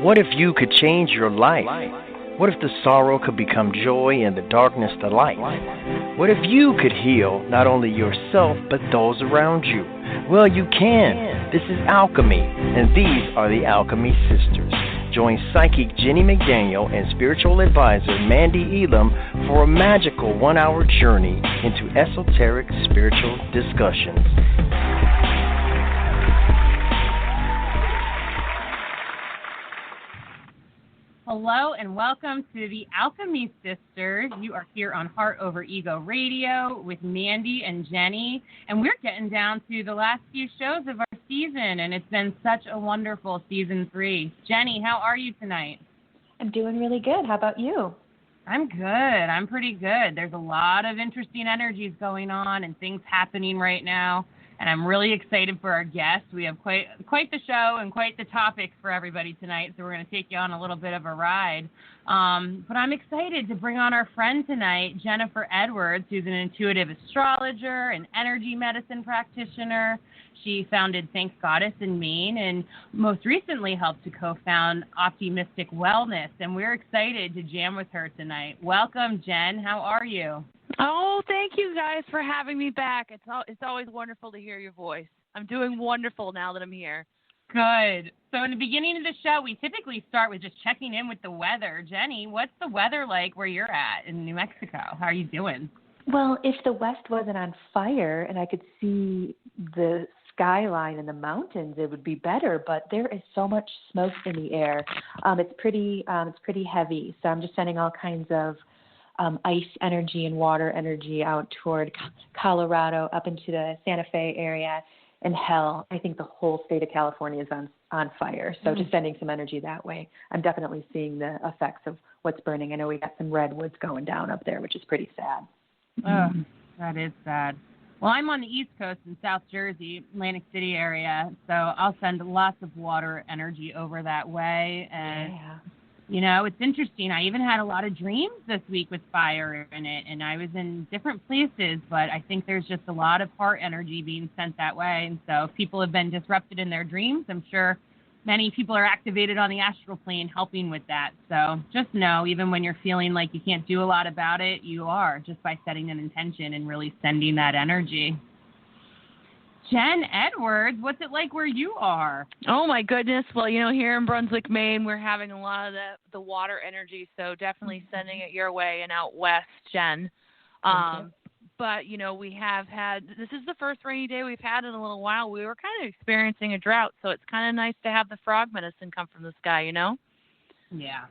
What if you could change your life? What if the sorrow could become joy and the darkness to light? What if you could heal not only yourself but those around you? Well, you can. This is Alchemy, and these are the Alchemy Sisters. Join psychic Jennie McDaniel and spiritual advisor Mandee Elam for a magical 1-hour journey into esoteric spiritual discussions. Hello and welcome to the Alchemy Sisters. You are here on Heart Over Ego Radio with Mandee and Jennie, and we're getting down to the last few shows of our season, and it's been such a wonderful season 3. Jennie, how are you tonight? I'm doing really good. How about you? I'm good. I'm pretty good. There's a lot of interesting energies going on and things happening right now. And I'm really excited for our guests. We have quite the show and quite the topics for everybody tonight, so we're going to take you on a little bit of a ride. But I'm excited to bring on our friend tonight, Jenifer Edwards, who's an intuitive astrologer and energy medicine practitioner. She founded Thank Goddess in Maine and most recently helped to co-found Optimistic Wellness. And we're excited to jam with her tonight. Welcome, Jen. How are you? Oh, thank you guys for having me back. It's always wonderful to hear your voice. I'm doing wonderful now that I'm here. Good. So in the beginning of the show, we typically start with just checking in with the weather. Jennie, what's the weather like where you're at in New Mexico? How are you doing? Well, if the West wasn't on fire and I could see the skyline and the mountains, it would be better. But there is so much smoke in the air. It's pretty heavy. So I'm just sending all kinds of ice energy and water energy out toward Colorado, up into the Santa Fe area, and hell, I think the whole state of California is on fire. So just sending some energy that way. I'm definitely seeing the effects of what's burning. I know we got some redwoods going down up there, which is pretty sad. Oh, that is sad. Well, I'm on the East Coast in South Jersey, Atlantic City area, so I'll send lots of water energy over that way. And you know, it's interesting. I even had a lot of dreams this week with fire in it, and I was in different places, but I think there's just a lot of heart energy being sent that way. And so if people have been disrupted in their dreams, I'm sure many people are activated on the astral plane helping with that. So just know, even when you're feeling like you can't do a lot about it, you are, just by setting an intention and really sending that energy. Jen Edwards, what's it like where you are? Oh, my goodness. Well, you know, here in Brunswick, Maine, we're having a lot of the water energy, so definitely sending it your way and out west, Jen. But, you know, we have had, this is the first rainy day we've had in a little while. We were kind of experiencing a drought, so it's kind of nice to have the frog medicine come from the sky, you know? Yeah.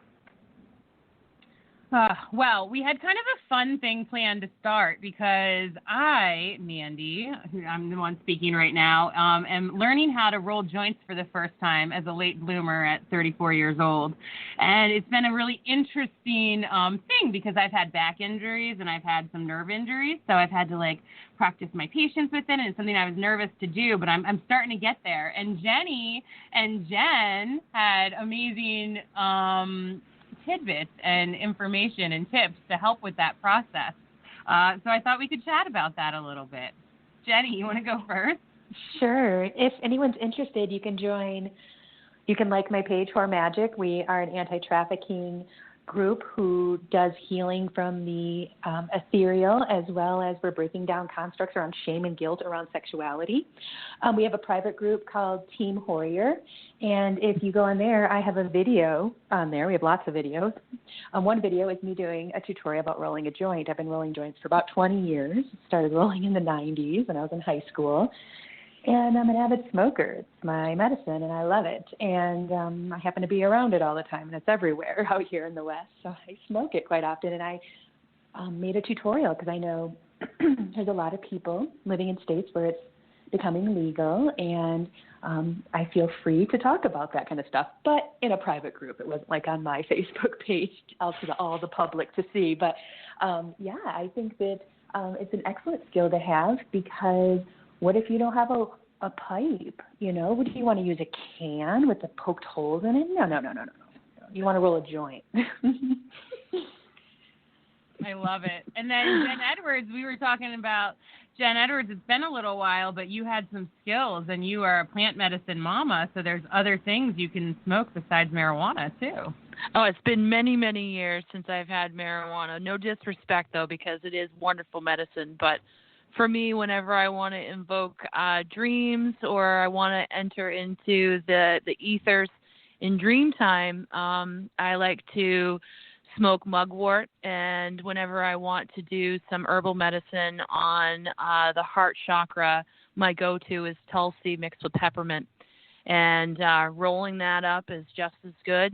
Well, we had kind of a fun thing planned to start because I, Mandee, who I'm the one speaking right now, am learning how to roll joints for the first time as a late bloomer at 34 years old. And it's been a really interesting thing because I've had back injuries and I've had some nerve injuries. So I've had to practice my patience with it, and it's something I was nervous to do, but I'm starting to get there. And Jennie and Jen had amazing tidbits and information and tips to help with that process. So I thought we could chat about that a little bit. Jennie, you want to go first? Sure. If anyone's interested, you can join. You can like my page, For Magic. We are an anti-trafficking group who does healing from the ethereal, as well as we're breaking down constructs around shame and guilt around sexuality. We have a private group called Team Warrior, and if you go on there, I have a video on there. We have lots of videos. One video is me doing a tutorial about rolling a joint. I've been rolling joints for about 20 years. Started rolling in the 90s when I was in high school. And I'm an avid smoker. It's my medicine, and I love it. And I happen to be around it all the time, and it's everywhere out here in the West. So I smoke it quite often, and I made a tutorial because I know there's a lot of people living in states where it's becoming legal, and I feel free to talk about that kind of stuff, but in a private group. It wasn't like on my Facebook page out to all the public to see. But, I think that it's an excellent skill to have because what if you don't have a pipe? You know, would you want to use a can with the poked holes in it? No. You want to roll a joint. I love it. And then Jen Edwards, we were talking about Jen Edwards. It's been a little while, but you had some skills, and you are a plant medicine mama, so there's other things you can smoke besides marijuana, too. Oh, it's been many, many years since I've had marijuana. No disrespect, though, because it is wonderful medicine. But for me, whenever I want to invoke dreams or I want to enter into the ethers in dream time, I like to smoke mugwort, and whenever I want to do some herbal medicine on the heart chakra, my go-to is Tulsi mixed with peppermint, and rolling that up is just as good.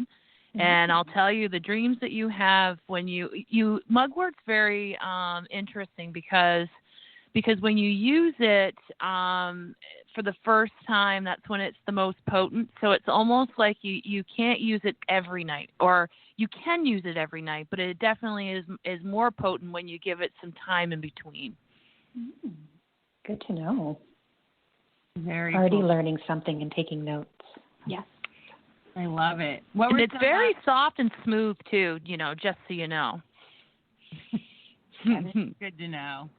And I'll tell you, the dreams that you have when you mugwort's very interesting because when you use it for the first time, that's when it's the most potent. So it's almost like you can't use it every night, or you can use it every night, but it definitely is more potent when you give it some time in between. Good to know. Very Already cool. learning something and taking notes. Yes. I love it. And it's very soft and smooth, too, just so you know. That is good to know.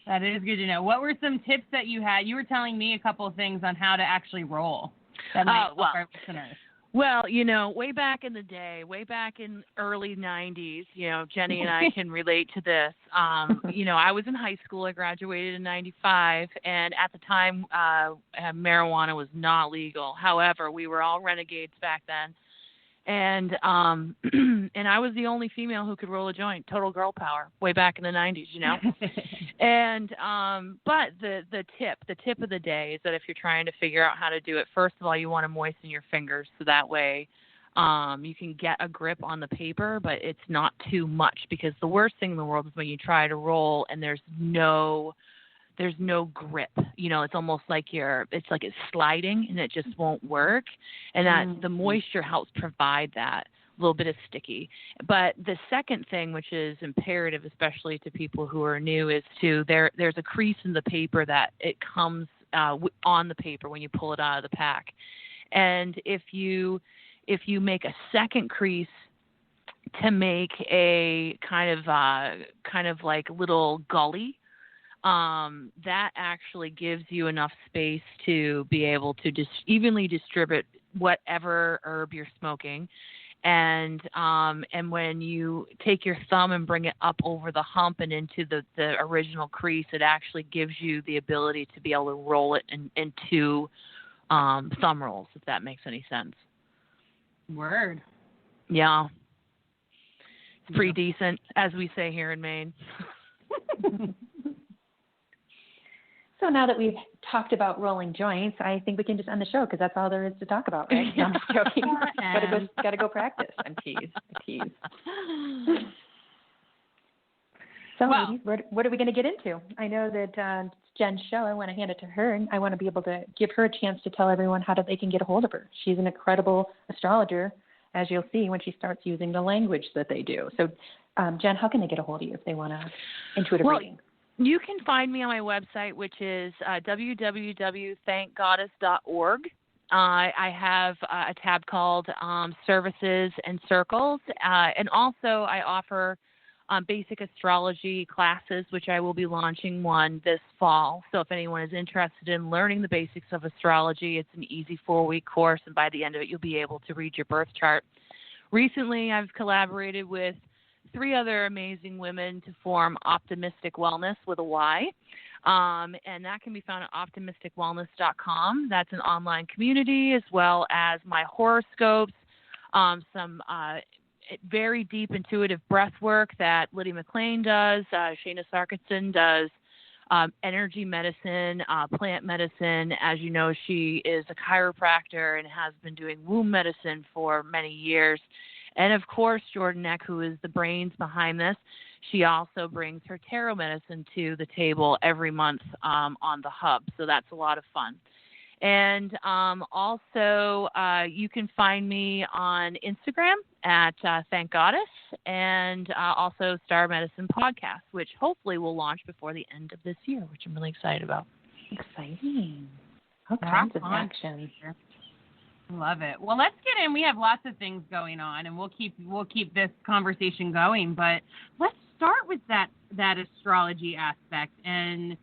That is good to know. What were some tips that you had? You were telling me a couple of things on how to actually roll that might help our listeners. Well, way back in the day, way back in early 90s, Jennie and I can relate to this. I was in high school. I graduated in 95, and at the time, marijuana was not legal. However, we were all renegades back then. And and I was the only female who could roll a joint, total girl power, way back in the 90s, And but the tip of the day is that if you're trying to figure out how to do it, first of all, you want to moisten your fingers so that way you can get a grip on the paper, but it's not too much, because the worst thing in the world is when you try to roll and there's no grip. It's almost like it's sliding and it just won't work. And that the moisture helps provide that little bit of sticky. But the second thing, which is imperative, especially to people who are new, is there's a crease in the paper that it comes on the paper when you pull it out of the pack. And if you make a second crease to make a kind of like little gully, that actually gives you enough space to be able to evenly distribute whatever herb you're smoking. And when you take your thumb and bring it up over the hump and into the original crease, it actually gives you the ability to be able to roll it in two thumb rolls, if that makes any sense. Word. Yeah. It's pretty decent, as we say here in Maine. So now that we've talked about rolling joints, I think we can just end the show, because that's all there is to talk about, right? No, I'm just joking. Gotta go practice. I'm teased. So, ladies, what are we going to get into? I know that it's Jen's show. I want to hand it to her, and I want to be able to give her a chance to tell everyone how they can get a hold of her. She's an incredible astrologer, as you'll see when she starts using the language that they do. So, Jen, how can they get a hold of you if they want to intuitive reading? You can find me on my website, which is www.thankgoddess.org. I have a tab called Services and Circles. And also I offer basic astrology classes, which I will be launching one this fall. So if anyone is interested in learning the basics of astrology, it's an easy 4-week course. And by the end of it, you'll be able to read your birth chart. Recently, I've collaborated with 3 other amazing women to form Optimistic Wellness with a Y. And that can be found at optimisticwellness.com. That's an online community, as well as my horoscopes, some very deep intuitive breath work that Lydia McLean does, Shayna Sarkisson does, energy medicine, plant medicine. As you know, she is a chiropractor and has been doing womb medicine for many years. And, of course, Jordan Eck, who is the brains behind this, she also brings her tarot medicine to the table every month on the hub. So that's a lot of fun. And also you can find me on Instagram at Thank Goddess, and also Star Medicine Podcast, which hopefully will launch before the end of this year, which I'm really excited about. Exciting. All kinds of action. Love it. Well, let's get in. We have lots of things going on, and we'll keep this conversation going. But let's start with that astrology aspect. And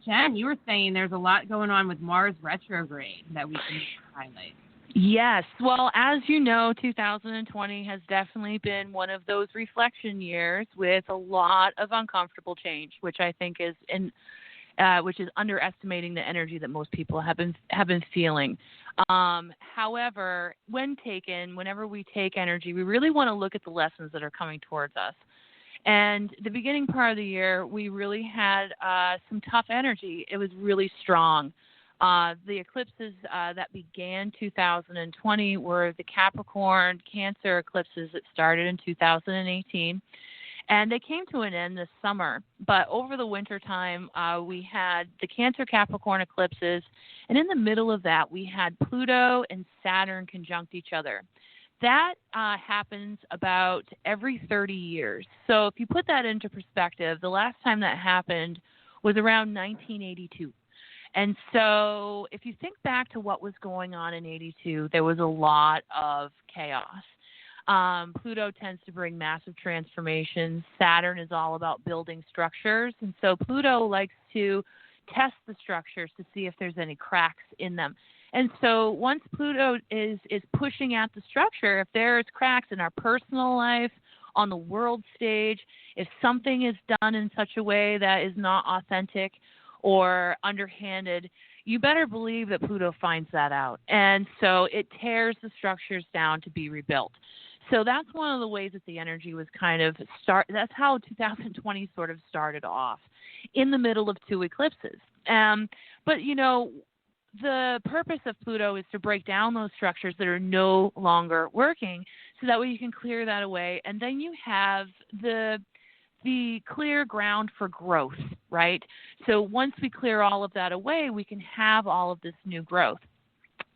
Jen, you were saying there's a lot going on with Mars retrograde that we can highlight. Yes. Well, as you know, 2020 has definitely been one of those reflection years with a lot of uncomfortable change, which I think is which is underestimating the energy that most people have been feeling. However, whenever we take energy, we really want to look at the lessons that are coming towards us. And the beginning part of the year, we really had some tough energy. It was really strong. The eclipses that began 2020 were the Capricorn Cancer eclipses that started in 2018. And they came to an end this summer. But over the winter time, we had the Cancer Capricorn eclipses. And in the middle of that, we had Pluto and Saturn conjunct each other. That happens about every 30 years. So if you put that into perspective, the last time that happened was around 1982. And so if you think back to what was going on in 82, there was a lot of chaos. Pluto tends to bring massive transformations. Saturn is all about building structures. And so Pluto likes to test the structures to see if there's any cracks in them. And so once Pluto is pushing at the structure, if there's cracks in our personal life, on the world stage, if something is done in such a way that is not authentic or underhanded, you better believe that Pluto finds that out. And so it tears the structures down to be rebuilt. So that's one of the ways that the energy was kind of that's how 2020 sort of started off, in the middle of two eclipses. But, you know, the purpose of Pluto is to break down those structures that are no longer working, so that way you can clear that away. And then you have the clear ground for growth, right? So once we clear all of that away, we can have all of this new growth.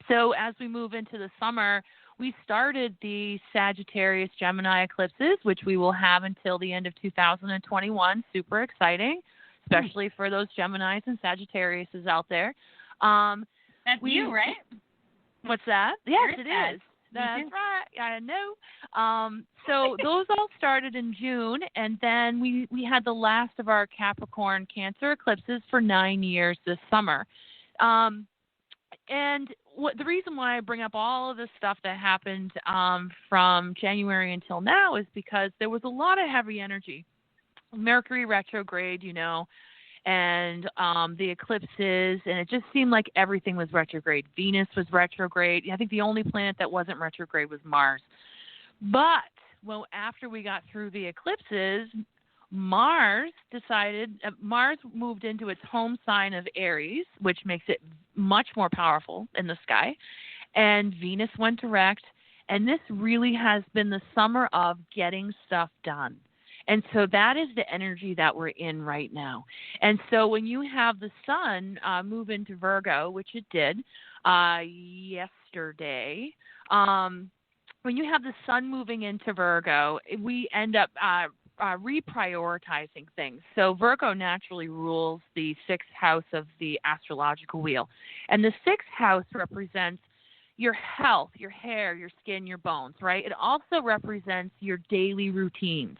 So as we move into the summer, we started the Sagittarius Gemini eclipses, which we will have until the end of 2021. Super exciting, especially for those Geminis and Sagittariuses out there. That's you, right? What's that? Yes, it is. That's right. I know. So those all started in June, and then we had the last of our Capricorn Cancer eclipses for 9 years this summer. And the reason why I bring up all of this stuff that happened from January until now is because there was a lot of heavy energy. Mercury retrograde, you know, and the eclipses, and it just seemed like everything was retrograde. Venus was retrograde. I think the only planet that wasn't retrograde was Mars. But after we got through the eclipses, Mars moved into its home sign of Aries, which makes it much more powerful in the sky, and Venus went direct, and this really has been the summer of getting stuff done. And so that is the energy that we're in right now. And so when you have the sun move into Virgo, which it did yesterday, when you have the sun moving into Virgo, we end up reprioritizing things. So Virgo naturally rules the sixth house of the astrological wheel. And the sixth house represents your health, your hair, your skin, your bones, right? It also represents your daily routines.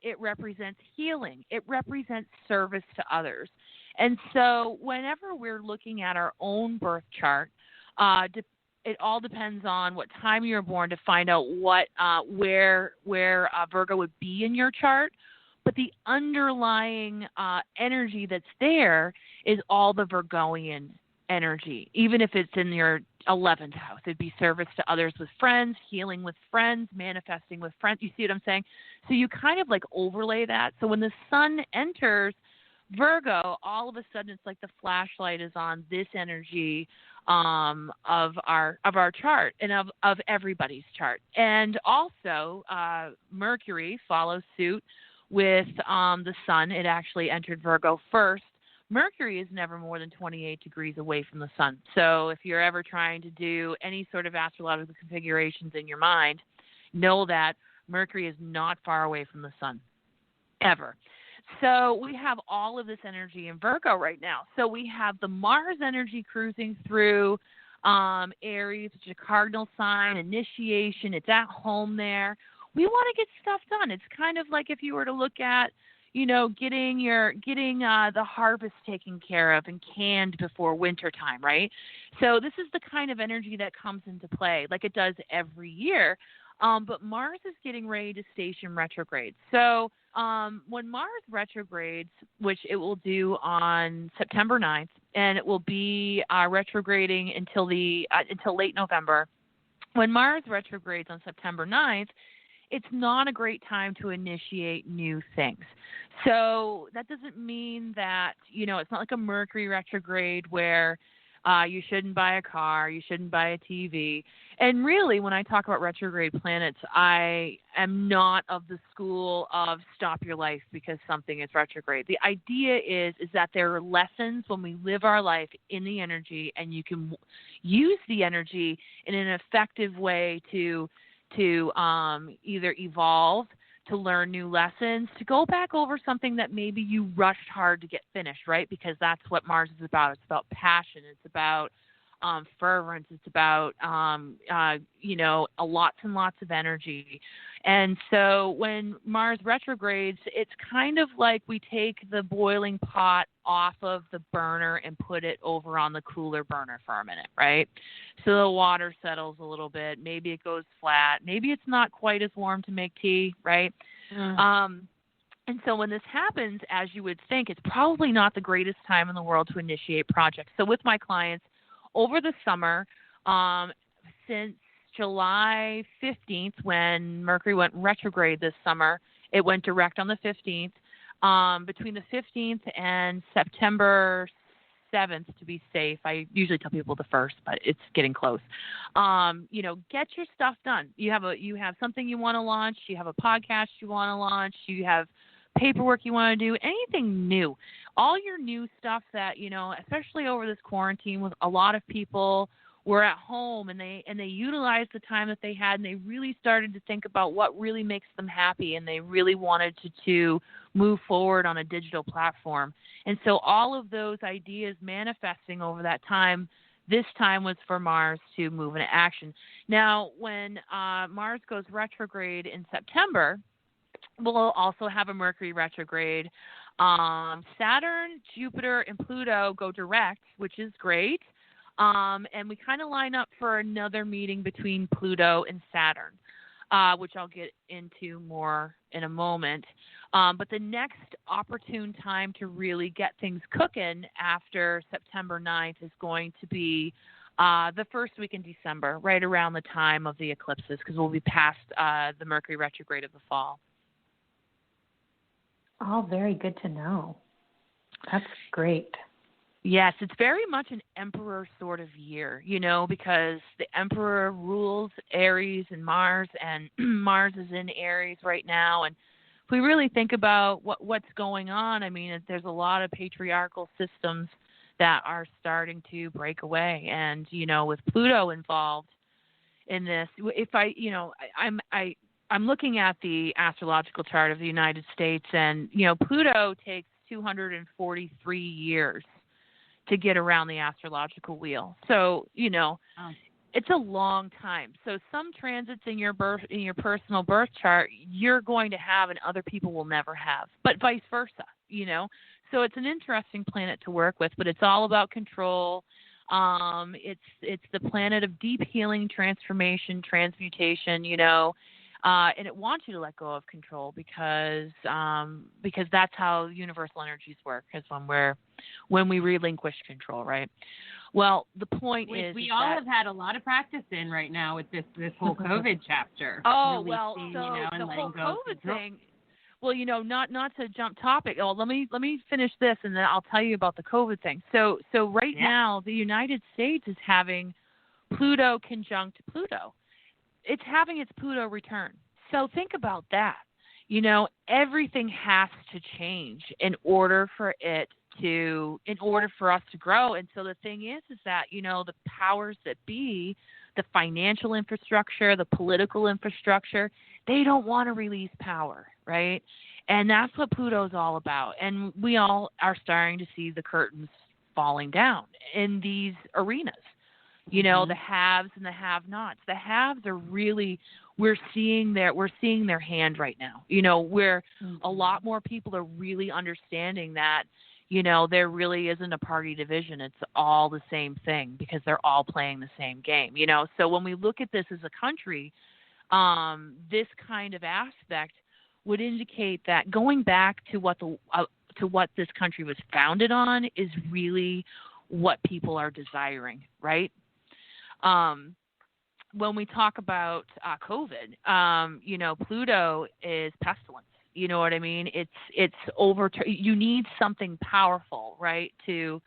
It represents healing. It represents service to others. And so whenever we're looking at our own birth chart, it all depends on what time you were born to find out where Virgo would be in your chart. But the underlying energy that's there is all the Virgoian energy, even if it's in your 11th house. It'd be service to others with friends, healing with friends, manifesting with friends. You see what I'm saying? So you kind of like overlay that. So when the sun enters Virgo, all of a sudden it's like the flashlight is on this energy of our chart and of everybody's chart. And also Mercury follows suit with the sun. It actually entered Virgo first. Mercury is never more than 28 degrees away from the sun. So if you're ever trying to do any sort of astrological configurations in your mind, know that Mercury is not far away from the sun, ever. So we have all of this energy in Virgo right now. So we have the Mars energy cruising through Aries, which is a cardinal sign, initiation. It's at home there. we want to get stuff done. It's kind of like if you were to look at, getting the harvest taken care of and canned before winter time, right? So this is the kind of energy that comes into play, like it does every year. But Mars is getting ready to station retrograde. So when Mars retrogrades, which it will do on September 9th, and it will be retrograding until late November. When Mars retrogrades on September 9th, it's not a great time to initiate new things. So that doesn't mean that, it's not like a Mercury retrograde where you shouldn't buy a car, you shouldn't buy a TV. And really, when I talk about retrograde planets, I am not of the school of stop your life because something is retrograde. The idea is that there are lessons when we live our life in the energy, and you can use the energy in an effective way to either evolve, to learn new lessons, to go back over something that maybe you rushed hard to get finished, right? Because that's what Mars is about. It's about passion. It's about fervence. It's about, lots and lots of energy. And so when Mars retrogrades, it's kind of like we take the boiling pot off of the burner and put it over on the cooler burner for a minute, right? So the water settles a little bit. Maybe it goes flat. Maybe it's not quite as warm to make tea, right? And so when this happens, as you would think, it's probably not the greatest time in the world to initiate projects. So with my clients, over the summer, since July 15th, when Mercury went retrograde this summer, it went direct on the 15th. Between the 15th and September 7th, to be safe, I usually tell people the 1st, but it's getting close. Get your stuff done. You have something you want to launch. You have a podcast you want to launch. You have paperwork you want to do, anything new. All your new stuff that, especially over this quarantine with a lot of people were at home and they utilized the time that they had, and they really started to think about what really makes them happy, and they really wanted to move forward on a digital platform. And so all of those ideas manifesting over that time, this time was for Mars to move into action. Now, when Mars goes retrograde in September, we'll also have a Mercury retrograde. Saturn, Jupiter, and Pluto go direct, which is great. And we kind of line up for another meeting between Pluto and Saturn, which I'll get into more in a moment. But the next opportune time to really get things cooking after September 9th is going to be the first week in December, right around the time of the eclipses, because we'll be past the Mercury retrograde of the fall. All very good to know. That's great. Yes, it's very much an emperor sort of year, because the emperor rules Aries and Mars, and Mars is in Aries right now. And if we really think about what's going on, I mean, there's a lot of patriarchal systems that are starting to break away. And, with Pluto involved in this, I'm looking at the astrological chart of the United States, and, Pluto takes 243 years to get around the astrological wheel. So, it's a long time. So some transits in your personal birth chart, you're going to have and other people will never have, but vice versa, So it's an interesting planet to work with, but it's all about control. It's the planet of deep healing, transformation, transmutation, and it wants you to let go of control because that's how universal energies work, is when we relinquish control, right? Well, the point is we all have had a lot of practice in right now with this whole COVID chapter. Oh, releasing, well, so the whole COVID thing. Well, not to jump topic. Oh, let me finish this, and then I'll tell you about the COVID thing. So right now, the United States is having Pluto conjunct Pluto. It's having its Pluto return. So think about that. Everything has to change in order for us to grow. And so the thing is that, the powers that be, the financial infrastructure, the political infrastructure, they don't want to release power, right? And that's what Pluto's all about. And we all are starting to see the curtains falling down in these arenas. You know, the haves and the have-nots. The haves are really, we're seeing their hand right now. You know, where a lot more people are really understanding that, you know, there really isn't a party division. It's all the same thing because they're all playing the same game, you know. So when we look at this as a country, this kind of aspect would indicate that going back to what this country was founded on is really what people are desiring, right? When we talk about COVID, you know, Pluto is pestilence. You know what I mean? It's you need something powerful, right, to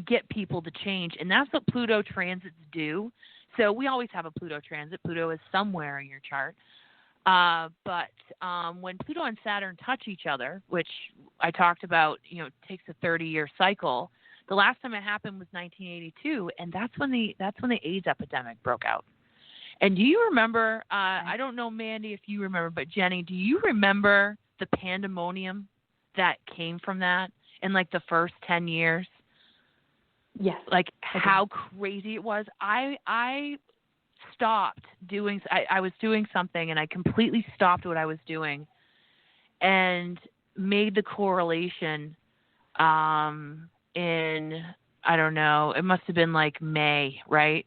get people to change, and that's what Pluto transits do. So we always have a Pluto transit. Pluto is somewhere in your chart. But when Pluto and Saturn touch each other, which I talked about, you know, takes a 30-year cycle. The last time it happened was 1982, and that's when the AIDS epidemic broke out. And do you remember? I don't know, Mandee, if you remember, but Jennie, do you remember the pandemonium that came from that in like the first 10 years? Yes. Like how crazy it was. I stopped doing. I was doing something, and I completely stopped what I was doing, and made the correlation. In, I don't know, it must have been like May, right,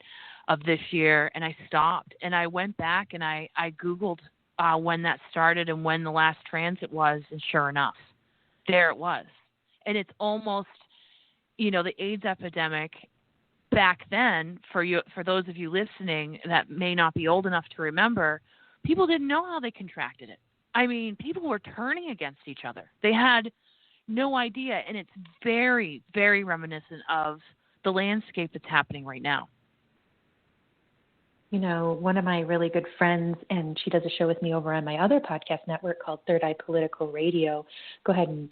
of this year. And I stopped and I went back and I Googled when that started and when the last transit was. And sure enough, there it was. And it's almost, you know, the AIDS epidemic back then, for those of you listening that may not be old enough to remember, people didn't know how they contracted it. I mean, people were turning against each other. They had no idea, and it's very, very reminiscent of the landscape that's happening right now. You know, one of my really good friends, and she does a show with me over on my other podcast network called Third Eye Political Radio. Go ahead and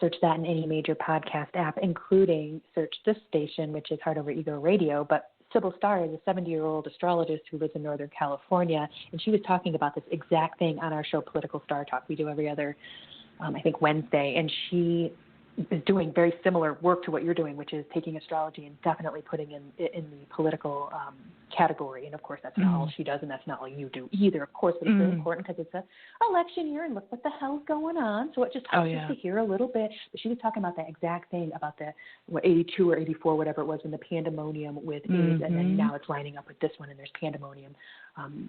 search that in any major podcast app, including search this station, which is Heart Over Ego Radio. But Sybil Starr is a 70-year-old astrologist who lives in Northern California, and she was talking about this exact thing on our show, Political Star Talk. We do every other I think Wednesday, and she is doing very similar work to what you're doing, which is taking astrology and definitely putting in the political category. And of course, that's not all she does, and that's not all you do either, of course, but it's very important because it's an election year, and look what the hell's going on. So it just helps us to hear a little bit. But she was talking about that exact thing about the 82 or 84, whatever it was, when the pandemonium with AIDS, and then now it's lining up with this one, and there's pandemonium.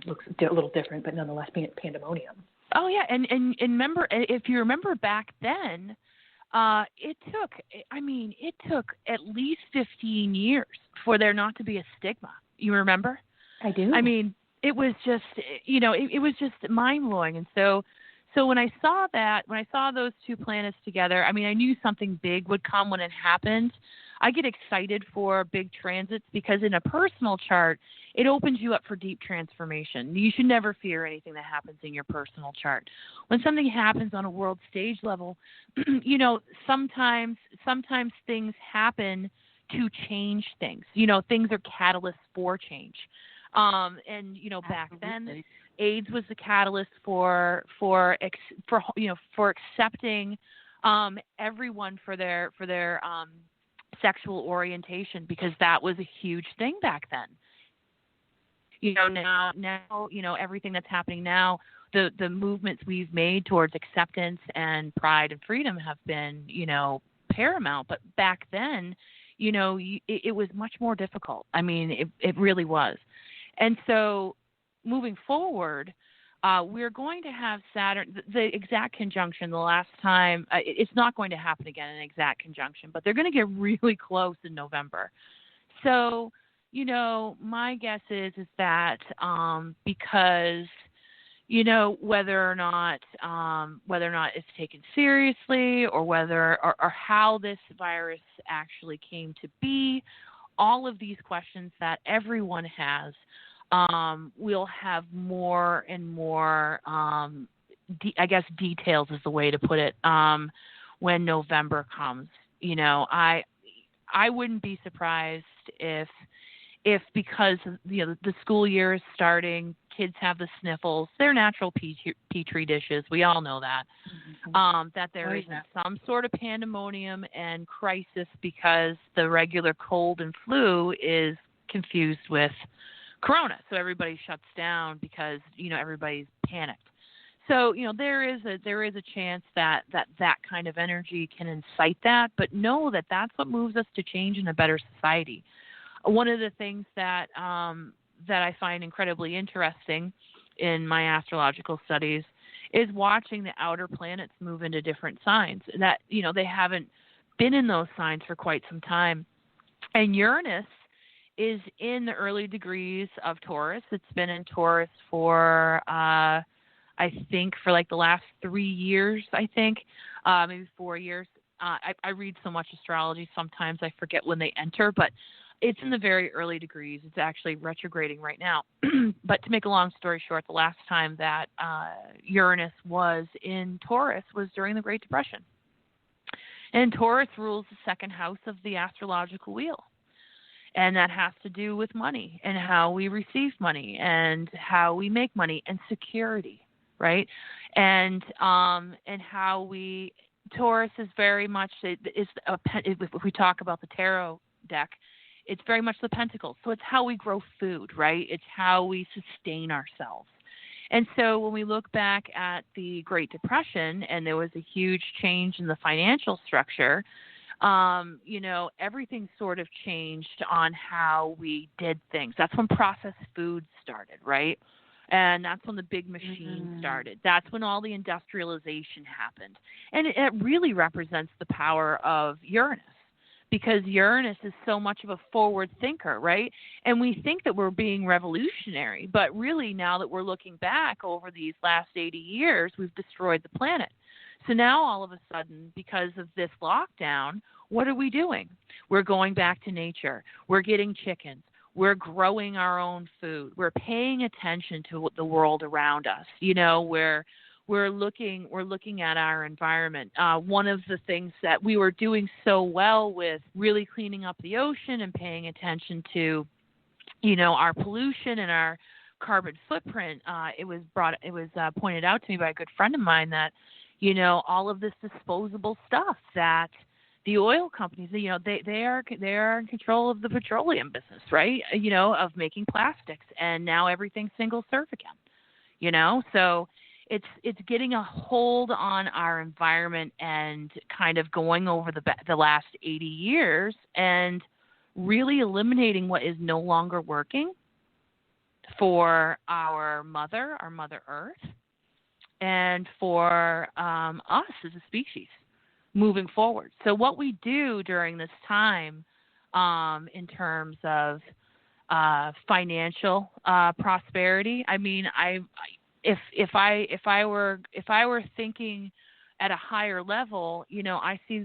Looks a little different, but nonetheless pandemonium. Oh, yeah, and remember, if you remember back then, it took at least 15 years for there not to be a stigma. You remember? I do. I mean, it was just, you know, it was just mind-blowing. And so when I saw those two planets together, I mean, I knew something big would come when it happened. I get excited for big transits because in a personal chart, it opens you up for deep transformation. You should never fear anything that happens in your personal chart. When something happens on a world stage level, you know, sometimes things happen to change things. You know, things are catalysts for change. And you know, back then, AIDS was the catalyst for accepting everyone for their sexual orientation, because that was a huge thing back then. You know, now, you know, everything that's happening now, the movements we've made towards acceptance and pride and freedom have been, you know, paramount. But back then, you know, it was much more difficult. I mean, it really was. And so moving forward, we're going to have Saturn, the exact conjunction the last time. It's not going to happen again, an exact conjunction, but they're going to get really close in November. So, you know, my guess is that because, you know, whether or not it's taken seriously, or whether or how this virus actually came to be, all of these questions that everyone has, we'll have more and more, I guess details is the way to put it, when November comes. You know, I wouldn't be surprised if if because the school year is starting, kids have the sniffles, they're natural petri dishes. We all know that. That there is some sort of pandemonium and crisis because the regular cold and flu is confused with corona. So everybody shuts down because, everybody's panicked. So, there is a chance that kind of energy can incite that, but know that that's what moves us to change in a better society. One of the things that I find incredibly interesting in my astrological studies is watching the outer planets move into different signs that, they haven't been in those signs for quite some time. And Uranus is in the early degrees of Taurus. It's been in Taurus for, I think, for like the last 3 years, maybe 4 years. I read so much astrology, sometimes I forget when they enter, but it's in the very early degrees. It's actually retrograding right now. But to make a long story short, the last time that Uranus was in Taurus was during the Great Depression. And Taurus rules the second house of the astrological wheel. And that has to do with money and how we receive money and how we make money and security, right? And how Taurus is very much, if we talk about the tarot deck, it's very much the pentacles. So it's how we grow food, right? It's how we sustain ourselves. And so when we look back at the Great Depression and there was a huge change in the financial structure, everything sort of changed on how we did things. That's when processed foods started, right? And that's when the big machines started. That's when all the industrialization happened. And it really represents the power of Uranus, because Uranus is so much of a forward thinker, right? And we think that we're being revolutionary, but really now that we're looking back over these last 80 years, we've destroyed the planet. So now all of a sudden, because of this lockdown, what are we doing? We're going back to nature. We're getting chickens. We're growing our own food. We're paying attention to the world around us. We're looking at our environment. One of the things that we were doing so well with really cleaning up the ocean and paying attention to, our pollution and our carbon footprint. It was pointed out to me by a good friend of mine that, all of this disposable stuff that the oil companies, they are in control of the petroleum business, right? Of making plastics, and now everything's single serve again. So it's getting a hold on our environment and kind of going over the last 80 years and really eliminating what is no longer working for our Mother Earth, and for us as a species moving forward. So what we do during this time in terms of financial prosperity, if I were thinking at a higher level, I see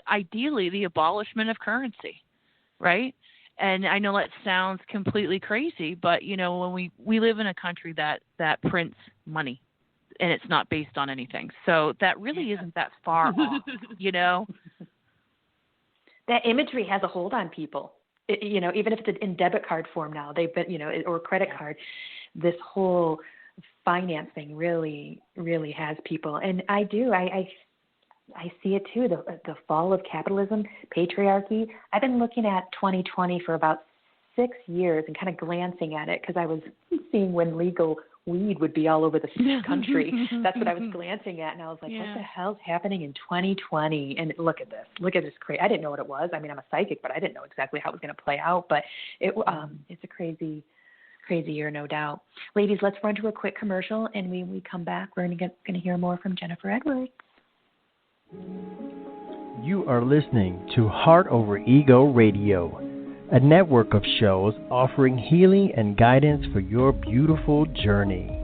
ideally the abolishment of currency, right? And I know that sounds completely crazy, but when we live in a country that prints money, and it's not based on anything, so that really isn't that far off, That imagery has a hold on people. Even if it's in debit card form now, they've been, or credit card. This whole finance thing really, really has people, and I see it too. The fall of capitalism, patriarchy. I've been looking at 2020 for about 6 years and kind of glancing at it because I was seeing when legal weed would be all over the country. That's what I was glancing at, and I was like, what the hell's happening in 2020? And look at this crazy. I didn't know what it was. I'm a psychic, but I didn't know exactly how it was going to play out. But it's a crazy year, no doubt. Ladies, let's run to a quick commercial, and when we come back, we're going to hear more from Jenifer Edwards. You are listening to Heart Over Ego Radio, a network of shows offering healing and guidance for your beautiful journey.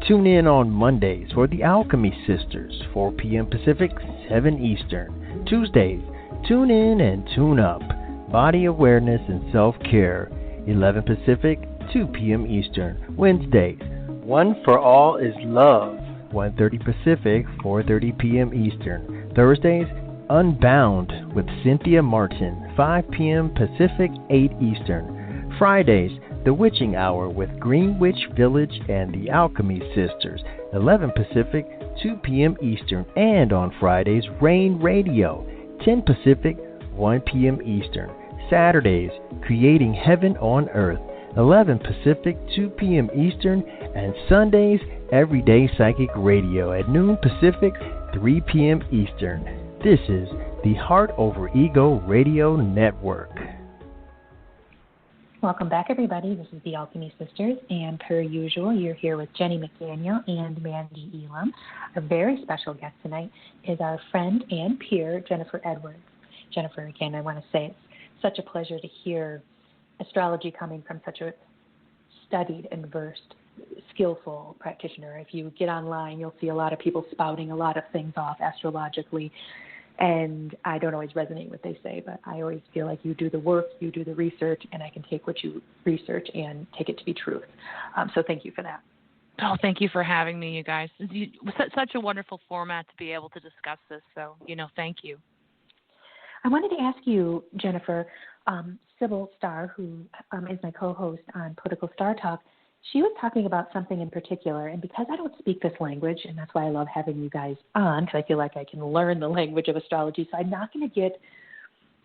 Tune in on Mondays for the Alchemy Sisters, 4 p.m. Pacific, 7 Eastern. Tuesdays, tune in and tune up. Body Awareness and Self-Care, 11 Pacific, 2 p.m. Eastern. Wednesdays, One for All is Love, 1:30 Pacific, 4:30 p.m. Eastern. Thursdays, Unbound with Cynthia Martin, 5 p.m. Pacific, 8 Eastern. Fridays, The Witching Hour with Greenwich Village and the Alchemy Sisters, 11 Pacific, 2 p.m. Eastern. And on Fridays, Rain Radio, 10 Pacific, 1 p.m. Eastern. Saturdays, Creating Heaven on Earth, 11 Pacific, 2 p.m. Eastern. And Sundays, Everyday Psychic Radio at noon Pacific, 3 p.m. Eastern. This is the Heart Over Ego Radio Network. Welcome back, everybody. This is the Alchemy Sisters, and per usual, you're here with Jennie McDaniel and Mandee Elam. Our very special guest tonight is our friend and peer, Jenifer Edwards. Jenifer, again, I want to say it's such a pleasure to hear astrology coming from such a studied and versed, skillful practitioner. If you get online, you'll see a lot of people spouting a lot of things off astrologically, and I don't always resonate with what they say, but I always feel like you do the work, you do the research, and I can take what you research and take it to be truth. So thank you for that. Oh, thank you for having me, you guys. Such a wonderful format to be able to discuss this, so, thank you. I wanted to ask you, Jenifer, Sybil Starr, who is my co-host on Political Star Talk, she was talking about something in particular, and because I don't speak this language, and that's why I love having you guys on, because I feel like I can learn the language of astrology, so I'm not going to get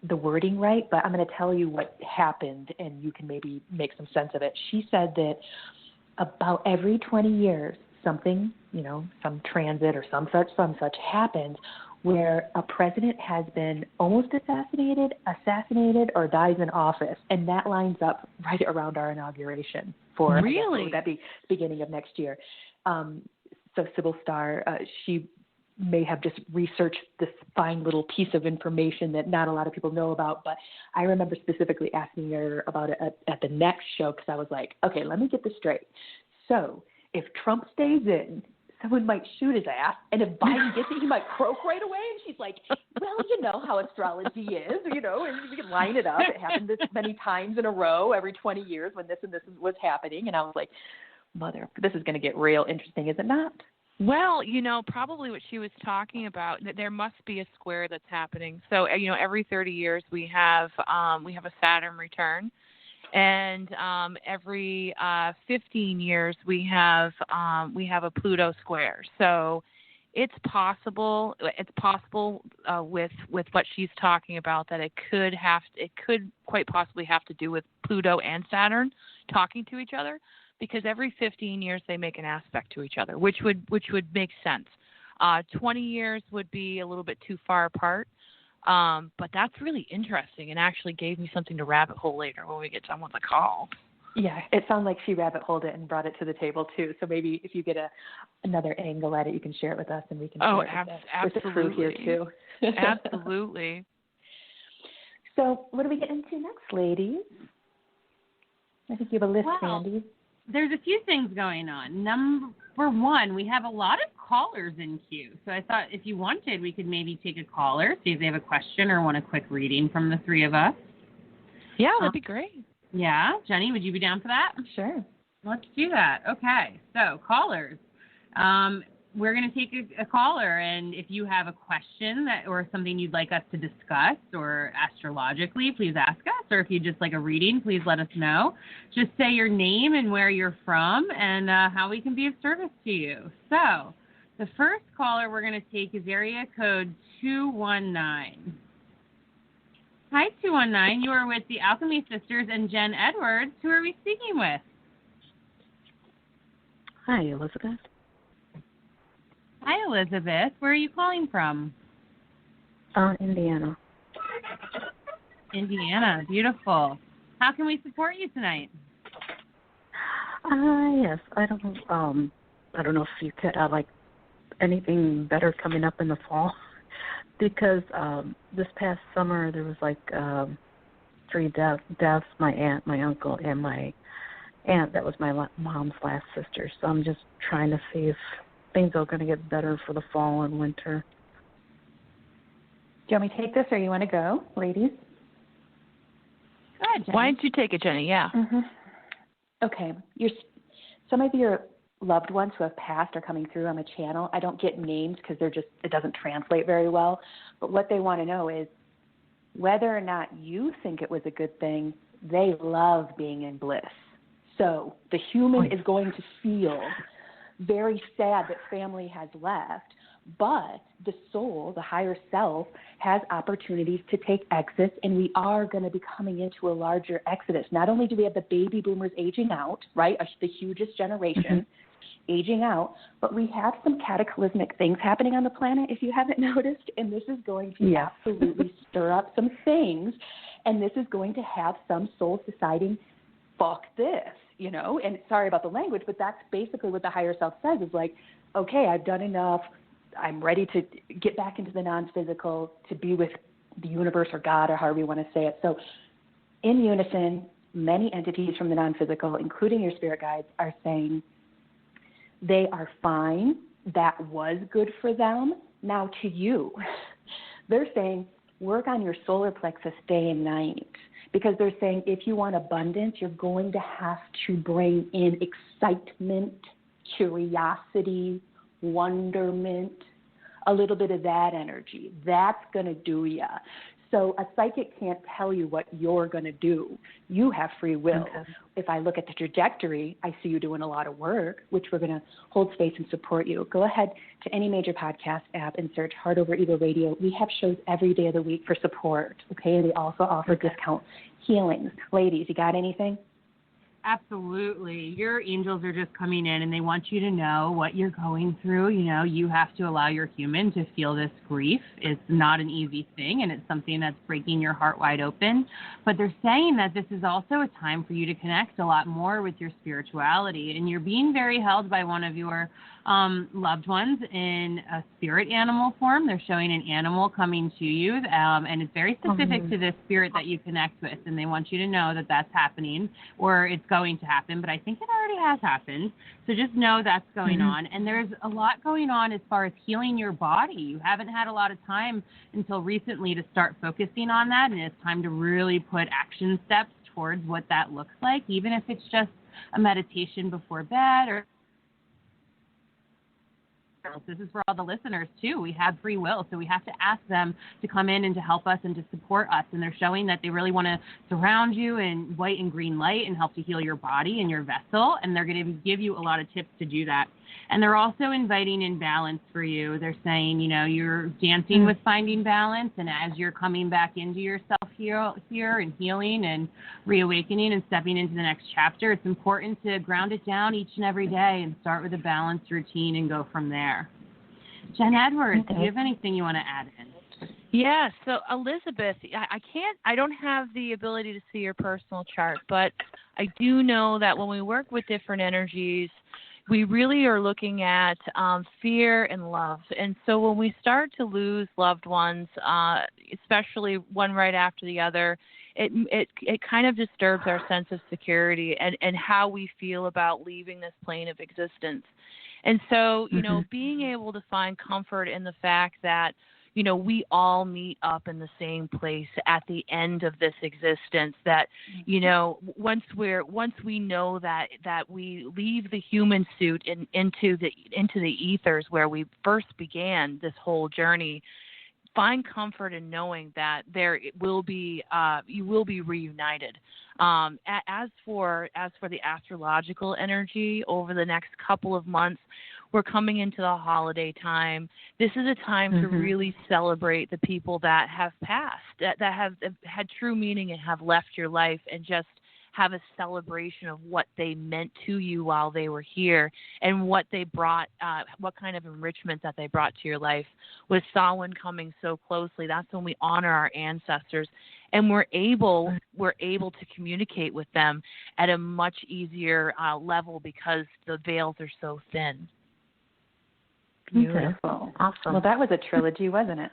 the wording right, but I'm going to tell you what happened, and you can maybe make some sense of it. She said that about every 20 years, something, some transit or some such happens where a president has been almost assassinated, or dies in office, and that lines up right around our inauguration for really? Would that be beginning of next year? So Sybil Starr, she may have just researched this fine little piece of information that not a lot of people know about, but I remember specifically asking her about it at the next show, because I was like, okay, let me get this straight. So if Trump stays in, someone might shoot his ass, and if Biden gets it, he might croak right away. And she's like, well, you know how astrology is, and you can line it up. It happened this many times in a row every 20 years when this and this was happening. And I was like, mother, this is going to get real interesting, is it not? Well, probably what she was talking about, that there must be a square that's happening. So, every 30 years we have a Saturn return. And every 15 years we have a Pluto square. So it's possible with what she's talking about that it could quite possibly have to do with Pluto and Saturn talking to each other, because every 15 years they make an aspect to each other, which would make sense. 20 years would be a little bit too far apart. But that's really interesting, and actually gave me something to rabbit hole later when we get done with the call. Yeah, it sounded like she rabbit holed it and brought it to the table too. So maybe if you get another angle at it, you can share it with us, and we can share it with the crew here too. Absolutely. So what do we get into next, ladies? I think you have a list, Mandee. There's a few things going on. Number one, we have a lot of callers in queue. So I thought if you wanted, we could maybe take a caller, see if they have a question or want a quick reading from the three of us. Yeah, that'd be great. Yeah. Jennie, would you be down for that? Sure. Let's do that. Okay. So callers. We're going to take a caller, and if you have a question or something you'd like us to discuss or astrologically, please ask us. Or if you'd just like a reading, please let us know. Just say your name and where you're from and how we can be of service to you. So the first caller we're going to take is area code 219. Hi, 219. You are with the Alchemy Sisters and Jen Edwards. Who are we speaking with? Hi, Elizabeth. Hi, Elizabeth. Where are you calling from? Indiana. Indiana. Beautiful. How can we support you tonight? Yes. I don't know if you could like anything better coming up in the fall, because this past summer there was like 3 deaths. My aunt, my uncle, and my aunt. That was my mom's last sister. So I'm just trying to see if things are going to get better for the fall and winter. Do you want me to take this, or you want to go, ladies? Go ahead, Jennie. Why don't you take it, Jennie? Yeah. Mm-hmm. Okay. Some of your loved ones who have passed are coming through on the channel. I don't get names because it doesn't translate very well. But what they want to know is whether or not you think it was a good thing, they love being in bliss. So the human is going to feel very sad that family has left, but the soul, the higher self, has opportunities to take exits, and we are going to be coming into a larger exodus. Not only do we have the baby boomers aging out, right, the hugest generation aging out, but we have some cataclysmic things happening on the planet, if you haven't noticed, and this is going to absolutely stir up some things, and this is going to have some souls deciding, fuck this, you know, and sorry about the language, but that's basically what the higher self says is like, okay, I've done enough. I'm ready to get back into the non-physical, to be with the universe or God or however you want to say it. So in unison, many entities from the non-physical, including your spirit guides, are saying they are fine. That was good for them. Now to you, they're saying work on your solar plexus day and night, because they're saying if you want abundance, you're going to have to bring in excitement, curiosity, wonderment, a little bit of that energy. That's going to do ya. So a psychic can't tell you what you're going to do. You have free will. Okay. If I look at the trajectory, I see you doing a lot of work, which we're going to hold space and support you. Go ahead to any major podcast app and search Heart Over Ego Radio. We have shows every day of the week for support, okay? And they also offer discount healings. Ladies, you got anything? Absolutely. Your angels are just coming in and they want you to know what you're going through. You know, you have to allow your human to feel this grief. It's not an easy thing, and it's something that's breaking your heart wide open. But they're saying that this is also a time for you to connect a lot more with your spirituality. And you're being very held by one of your loved ones in a spirit animal form. They're showing an animal coming to you, and it's very specific to this spirit that you connect with. And they want you to know that that's happening, or it's going to happen, but I think it already has happened. So just know that's going on. And there's a lot going on as far as healing your body. You haven't had a lot of time until recently to start focusing on that, and it's time to really put action steps towards what that looks like, even if it's just a meditation before bed or this is for all the listeners, too. We have free will, so we have to ask them to come in and to help us and to support us. And they're showing that they really want to surround you in white and green light and help to heal your body and your vessel. And they're going to give you a lot of tips to do that. And they're also inviting in balance for you. They're saying, you know, you're dancing with finding balance. And as you're coming back into yourself here and healing and reawakening and stepping into the next chapter, it's important to ground it down each and every day and start with a balanced routine and go from there. Jen Edwards, do you have anything you want to add in? Yeah, so Elizabeth, I don't have the ability to see your personal chart, but I do know that when we work with different energies, we really are looking at fear and love. And so when we start to lose loved ones, especially one right after the other, it kind of disturbs our sense of security and how we feel about leaving this plane of existence. And so, you know, being able to find comfort in the fact that, you know, we all meet up in the same place at the end of this existence, that, you know, once we know that we leave the human suit into the ethers where we first began this whole journey, find comfort in knowing that you will be reunited. As for the astrological energy over the next couple of months, we're coming into the holiday time. This is a time to really celebrate the people that have passed, that have had true meaning and have left your life, and just have a celebration of what they meant to you while they were here and what they brought, what kind of enrichment that they brought to your life. With Samhain coming so closely, that's when we honor our ancestors, and we're able to communicate with them at a much easier level because the veils are so thin. Beautiful. Awesome. Well, that was a trilogy, wasn't it?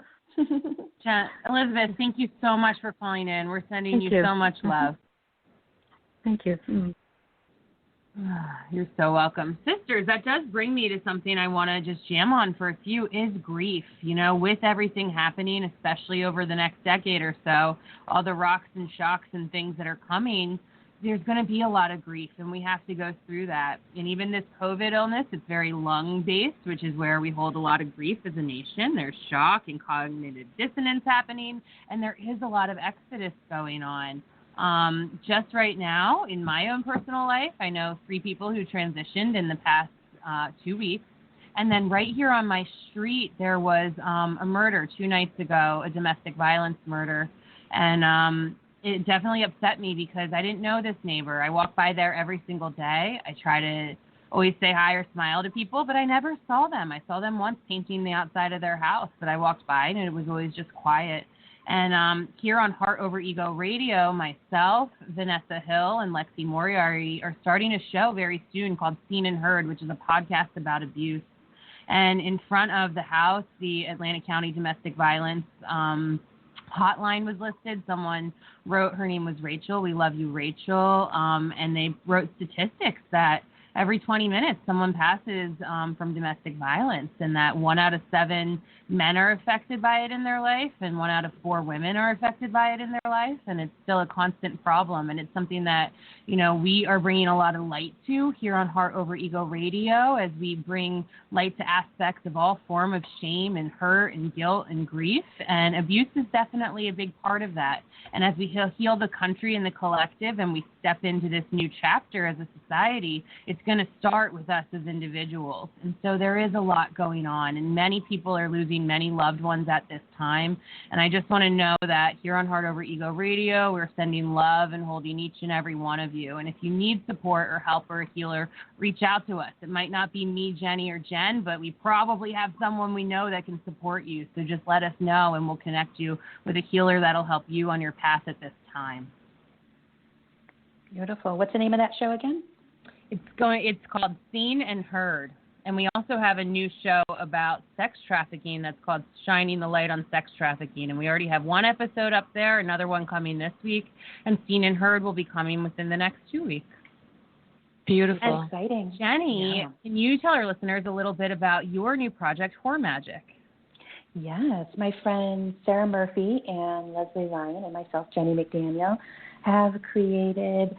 Elizabeth, thank you so much for calling in. We're sending you so much love. Thank you. You're so welcome. Sisters, that does bring me to something I want to just jam on for a few, is grief. You know, with everything happening, especially over the next decade or so, all the rocks and shocks and things that are coming, there's going to be a lot of grief, and we have to go through that. And even this COVID illness, it's very lung-based, which is where we hold a lot of grief as a nation. There's shock and cognitive dissonance happening, and there is a lot of exodus going on. Just right now, in my own personal life, I know 3 people who transitioned in the past 2 weeks. And then right here on my street, there was a murder 2 nights ago, a domestic violence murder. And it definitely upset me because I didn't know this neighbor. I walk by there every single day. I try to always say hi or smile to people, but I never saw them. I saw them once painting the outside of their house, but I walked by and it was always just quiet. And here on Heart Over Ego Radio, myself, Vanessa Hill, and Lexi Moriarty are starting a show very soon called Seen and Heard, which is a podcast about abuse. And in front of the house, the Atlantic County Domestic Violence hotline was listed. Someone wrote, her name was Rachel. We love you, Rachel. And they wrote statistics that every 20 minutes someone passes from domestic violence, and that 1 out of 7 men are affected by it in their life, and 1 out of 4 women are affected by it in their life, and it's still a constant problem. And it's something that, we are bringing a lot of light to here on Heart Over Ego Radio, as we bring light to aspects of all form of shame and hurt and guilt and grief. And abuse is definitely a big part of that. And as we heal the country and the collective, and we step into this new chapter as a society, it's going to start with us as individuals. And so there is a lot going on, and many people are losing many loved ones at this time. And I just want to know that here on Heart Over Ego Radio, we're sending love and holding each and every one of you. And if you need support or help or a healer, reach out to us. It might not be me, Jennie, or Jen, but we probably have someone we know that can support you. So just let us know, and we'll connect you with a healer that'll help you on your path at this time. Beautiful. What's the name of that show again? It's called Seen and Heard. And we also have a new show about sex trafficking that's called Shining the Light on Sex Trafficking. And we already have 1 episode up there, another one coming this week. And Seen and Heard will be coming within the next 2 weeks. Beautiful. That's exciting. Jennie, Can you tell our listeners a little bit about your new project, Whore Magic? Yes. My friends Sarah Murphy and Leslie Ryan and myself, Jennie McDaniel, have created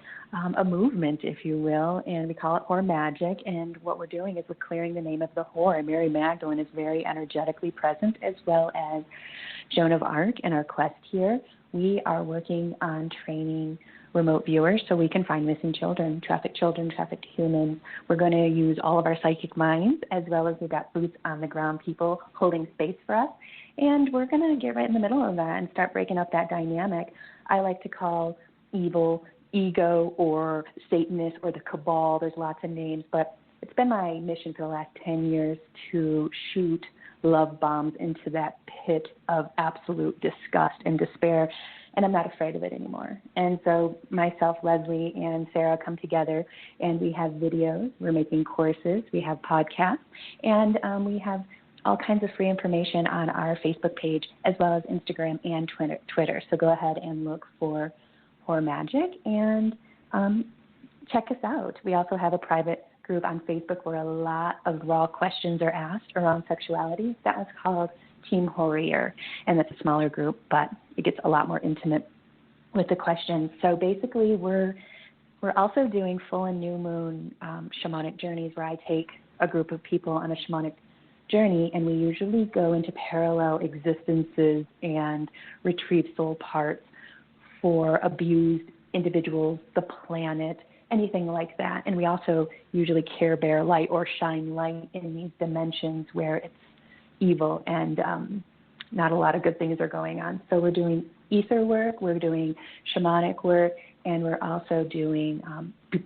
a movement, if you will, and we call it Whore Magic. And what we're doing is we're clearing the name of the whore. Mary Magdalene is very energetically present, as well as Joan of Arc in our quest here. We are working on training remote viewers so we can find missing children, trafficked humans. We're going to use all of our psychic minds, as well as we've got boots on the ground people holding space for us. And we're going to get right in the middle of that and start breaking up that dynamic. I like to call evil ego or Satanist or the cabal. There's lots of names, but it's been my mission for the last 10 years to shoot love bombs into that pit of absolute disgust and despair, and I'm not afraid of it anymore. And so myself, Leslie, and Sarah come together, and we have videos, we're making courses, we have podcasts, and we have all kinds of free information on our Facebook page, as well as Instagram and Twitter. So go ahead and look for Whore Magic and check us out. We also have a private group on Facebook where a lot of raw questions are asked around sexuality. That was called Team Horrier, and that's a smaller group, but it gets a lot more intimate with the questions. So basically, we're also doing full and new moon shamanic journeys, where I take a group of people on a shamanic journey, and we usually go into parallel existences and retrieve soul parts for abused individuals, the planet, anything like that. And we also usually bear light or shine light in these dimensions where it's evil and not a lot of good things are going on. So we're doing ether work, we're doing shamanic work, and we're also doing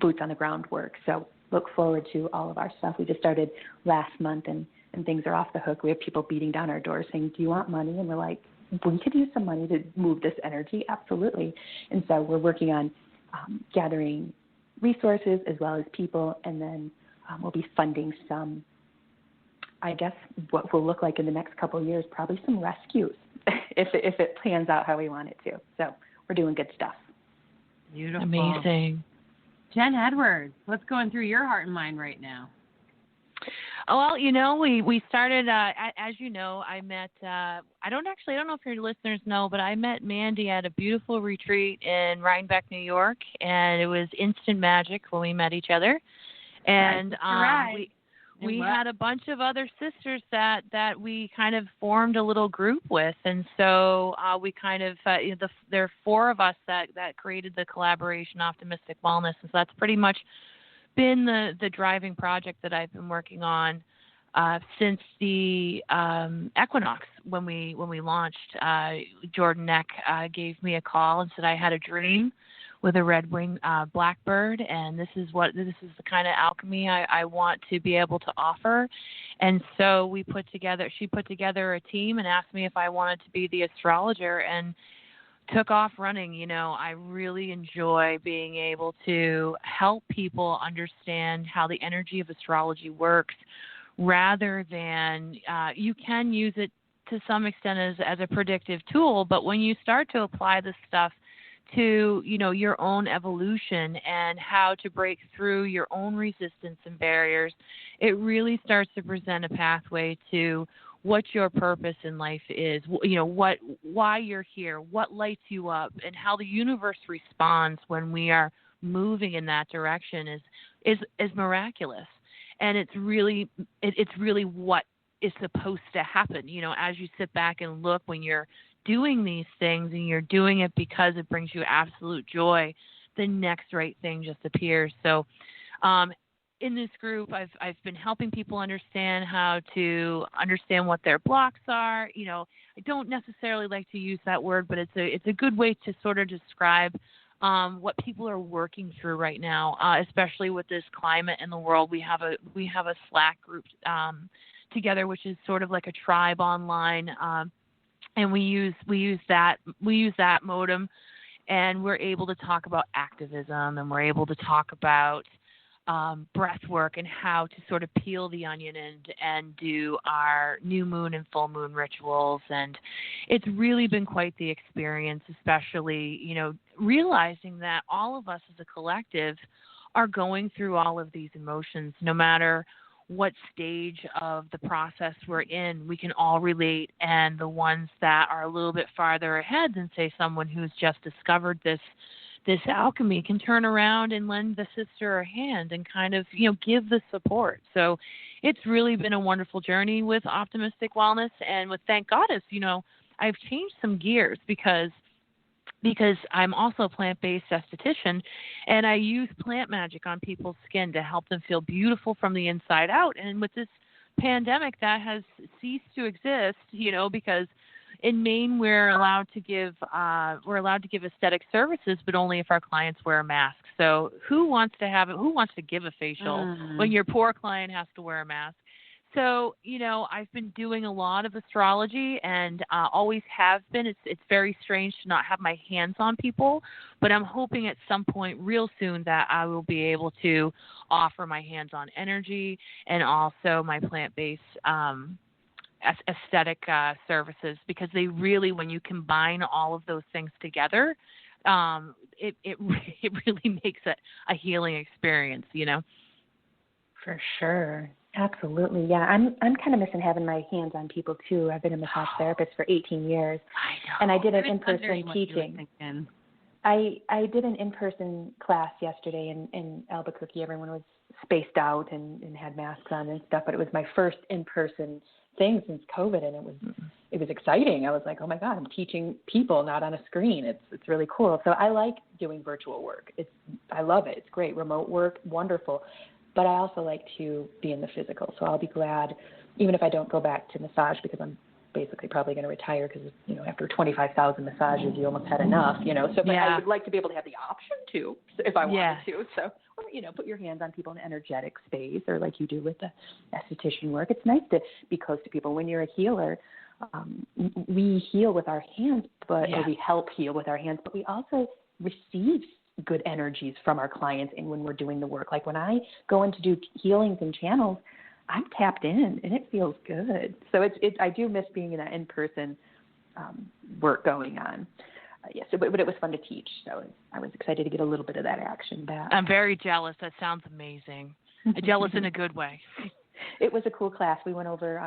boots on the ground work. So look forward to all of our stuff. We just started last month, and things are off the hook. We have people beating down our doors saying, do you want money? And we're like, we could use some money to move this energy. Absolutely. And so we're working on gathering resources as well as people, and then we'll be funding some, I guess, what will look like in the next couple of years, probably some rescues if it plans out how we want it to. So we're doing good stuff. Beautiful. Amazing. Jen Edwards, what's going through your heart and mind right now? Oh, well, we started, as you know, I met, I don't know if your listeners know, but I met Mandee at a beautiful retreat in Rhinebeck, New York, and it was instant magic when we met each other. And we had a bunch of other sisters that we kind of formed a little group with, and so we kind of there are 4 of us that created the collaboration Optimistic Wellness, and so that's pretty much been the driving project that I've been working on since the equinox when we launched. Jordan Neck gave me a call and said I had a dream with a red-winged blackbird, and this is the kind of alchemy I want to be able to offer. And so she put together a team and asked me if I wanted to be the astrologer, and took off running. You know, I really enjoy being able to help people understand how the energy of astrology works, rather than you can use it to some extent as a predictive tool, but when you start to apply this stuff to, you know, your own evolution and how to break through your own resistance and barriers, it really starts to present a pathway to what your purpose in life is, you know, why you're here, what lights you up, and how the universe responds when we are moving in that direction is miraculous. And it's really what is supposed to happen. You know, as you sit back and look when you're doing these things and you're doing it because it brings you absolute joy, the next right thing just appears. So in this group, I've been helping people understand how to understand what their blocks are. You know, I don't necessarily like to use that word, but it's a good way to sort of describe what people are working through right now, especially with this climate in the world. We have a Slack group together, which is sort of like a tribe online, and we use that modem, and we're able to talk about activism, and we're able to talk about breath work and how to sort of peel the onion and do our new moon and full moon rituals. And it's really been quite the experience, especially, you know, realizing that all of us as a collective are going through all of these emotions, no matter what stage of the process we're in. We can all relate, and the ones that are a little bit farther ahead than, say, someone who's just discovered this alchemy can turn around and lend the sister a hand and kind of, you know, give the support. So it's really been a wonderful journey with Optimistic Wellness, and with Thank Goddess, you know, I've changed some gears because I'm also a plant-based aesthetician, and I use plant magic on people's skin to help them feel beautiful from the inside out. And with this pandemic, that has ceased to exist, you know, because in Maine we're allowed to give aesthetic services, but only if our clients wear a mask. So who wants to give a facial when your poor client has to wear a mask? So, you know, I've been doing a lot of astrology, and always have been. It's very strange to not have my hands on people, but I'm hoping at some point real soon that I will be able to offer my hands-on energy and also my plant-based aesthetic services, because they really, when you combine all of those things together, it really makes it a healing experience, you know. For sure. Absolutely. Yeah. I'm kind of missing having my hands on people too. I've been a massage therapist for 18 years. I know. And I did an in-person teaching. I did an in-person class yesterday in Albuquerque. Everyone was spaced out and had masks on and stuff, but it was my first in-person thing since COVID, and it was exciting. I was like, oh my God, I'm teaching people, not on a screen. It's really cool. So I like doing virtual work. I love it. It's great. Remote work, wonderful. But I also like to be in the physical. So I'll be glad, even if I don't go back to massage, because I'm basically probably going to retire, because, you know, after 25,000 massages, you almost had enough, you know. So but I would like to be able to have the option to, if I wanted to. So, or, you know, put your hands on people in an energetic space, or like you do with the esthetician work. It's nice to be close to people. When you're a healer, we heal with our hands, or we help heal with our hands, but we also receive good energies from our clients. And when we're doing the work, like when I go in to do healings and channels, I'm tapped in and it feels good. So I do miss being in that in-person work going on. But it was fun to teach. So I was excited to get a little bit of that action back. I'm very jealous. That sounds amazing. Jealous in a good way. It was a cool class. We went over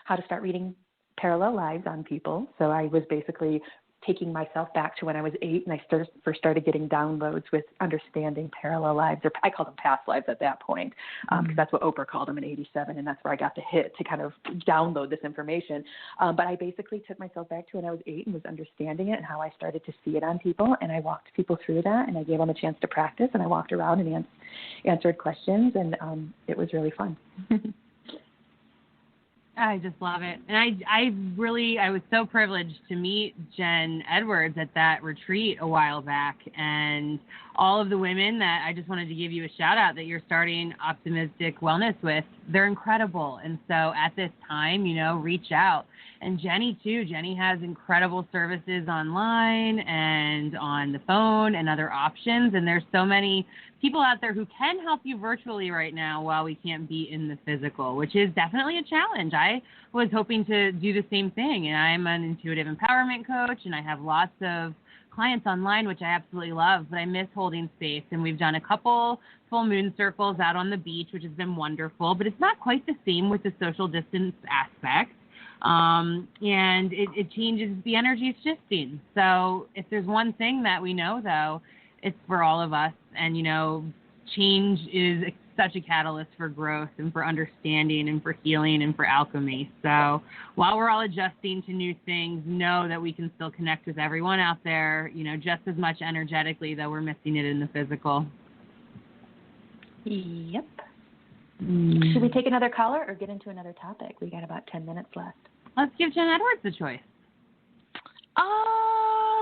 how to start reading parallel lives on people. So I was basically taking myself back to when I was 8 and I first started getting downloads with understanding parallel lives, or I call them past lives at that point, because that's what Oprah called them in 87, and that's where I got the hit to kind of download this information. But I basically took myself back to when I was 8 and was understanding it and how I started to see it on people, and I walked people through that, and I gave them a chance to practice, and I walked around and answered questions, and it was really fun. I just love it. And I was so privileged to meet Jen Edwards at that retreat a while back. And all of the women that I just wanted to give you a shout out that you're starting Optimistic Wellness with, they're incredible. And so at this time, reach out. And Jennie too. Jennie has incredible services online and on the phone and other options. And there's so many people out there who can help you virtually right now while we can't be in the physical, which is definitely a challenge. I was hoping to do the same thing, and I'm an intuitive empowerment coach, and I have lots of clients online, which I absolutely love, but I miss holding space. And we've done a couple full moon circles out on the beach, which has been wonderful, but it's not quite the same with the social distance aspect. And it changes, the energy is shifting. So if there's one thing that we know, though, it's for all of us. And, change is such a catalyst for growth and for understanding and for healing and for alchemy. So while we're all adjusting to new things, know that we can still connect with everyone out there, just as much energetically, though we're missing it in the physical. Yep. Should we take another caller or get into another topic? We got about 10 minutes left. Let's give Jen Edwards a choice.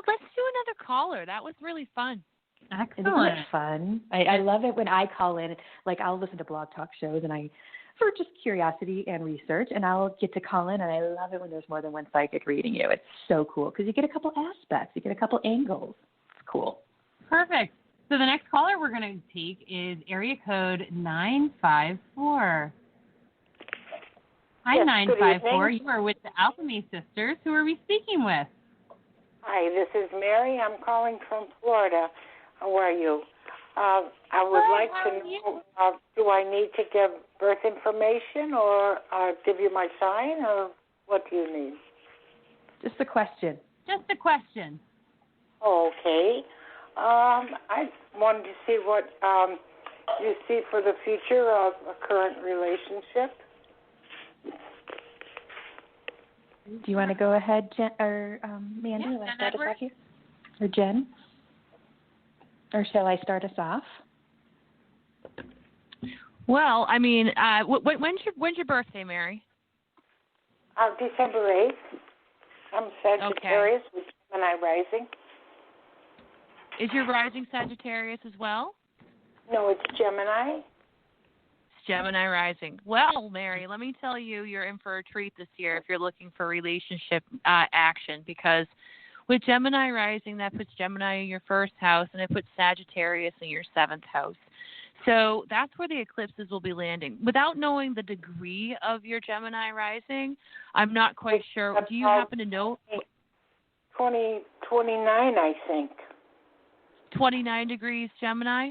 Let's do another caller. That was really fun. Excellent. Isn't it fun? I love it when I call in. Like, I'll listen to blog talk shows for just curiosity and research, and I'll get to call in, and I love it when there's more than one psychic reading you. It's so cool because you get a couple aspects. You get a couple angles. It's cool. Perfect. So the next caller we're going to take is area code 954. Hi, yes, 954. You are with the Alchemy Sisters. Who are we speaking with? Hi, this is Mary. I'm calling from Florida. How are you? I would like to know, do I need to give birth information or give you my sign, or what do you need? Just a question. Just a question. Okay. I wanted to see what you see for the future of a current relationship. Do you want to go ahead, Jen, or Mandee? Yeah, will I start us off here? Or Jen? Or shall I start us off? Well, I mean, when's your birthday, Mary? December 8th. I'm Sagittarius with Gemini rising. Is your rising Sagittarius as well? No, it's Gemini. It's Gemini rising. Well, Mary, let me tell you, you're in for a treat this year if you're looking for relationship action, because with Gemini rising, that puts Gemini in your first house, and it puts Sagittarius in your seventh house. So that's where the eclipses will be landing. Without knowing the degree of your Gemini rising, I'm not quite sure. Do you happen to know? 29, I think. 29 degrees Gemini?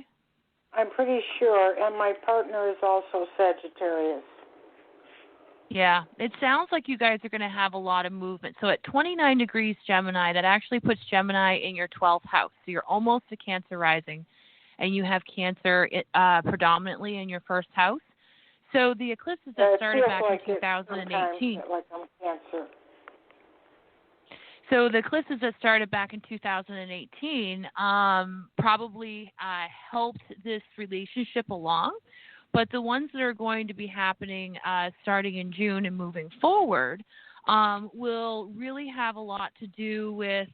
I'm pretty sure, and my partner is also Sagittarius. Yeah, it sounds like you guys are going to have a lot of movement. So at 29 degrees Gemini, that actually puts Gemini in your 12th house. So you're almost a Cancer rising, and you have Cancer predominantly in your first house. So the eclipses that started back in 2018. Like I'm Cancer. So the eclipses that started back in 2018 probably helped this relationship along. But the ones that are going to be happening starting in June and moving forward will really have a lot to do with,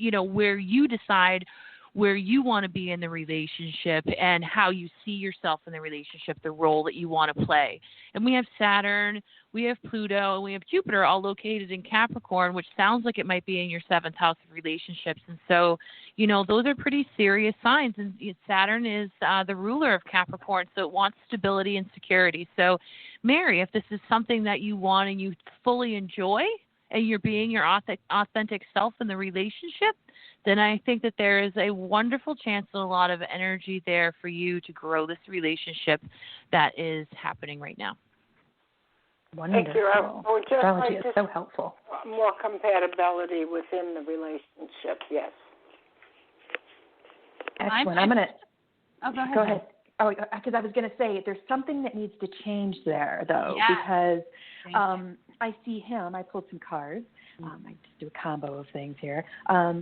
where you decide where you want to be in the relationship and how you see yourself in the relationship, the role that you want to play. And we have Saturn, we have Pluto, and we have Jupiter all located in Capricorn, which sounds like it might be in your seventh house of relationships. And so, those are pretty serious signs. And Saturn is the ruler of Capricorn, so it wants stability and security. So, Mary, if this is something that you want and you fully enjoy, and you're being your authentic self in the relationship, then I think that there is a wonderful chance and a lot of energy there for you to grow this relationship that is happening right now. Wonderful. Thank you. I would just Astrology like is so helpful. more compatibility within the relationship, yes. Excellent. I'm going to... Oh, go ahead. Go ahead. Oh, because I was going to say there's something that needs to change there, though, yes. because I see him. I pulled some cards. I just do a combo of things here.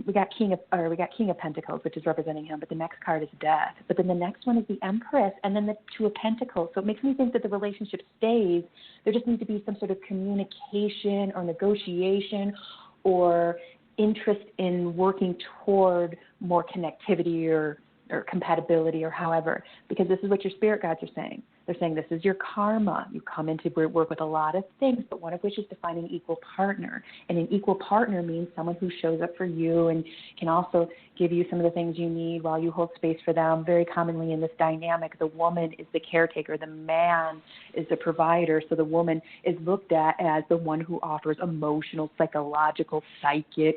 We got King of Pentacles, which is representing him, but the next card is Death. But then the next one is the Empress, and then the Two of Pentacles. So it makes me think that the relationship stays. There just needs to be some sort of communication or negotiation or interest in working toward more connectivity or compatibility or however, because this is what your spirit guides are saying. They're saying this is your karma. You come into work with a lot of things, but one of which is to find an equal partner. And an equal partner means someone who shows up for you and can also give you some of the things you need while you hold space for them. Very commonly in this dynamic, the woman is the caretaker. The man is the provider. So the woman is looked at as the one who offers emotional, psychological, psychic,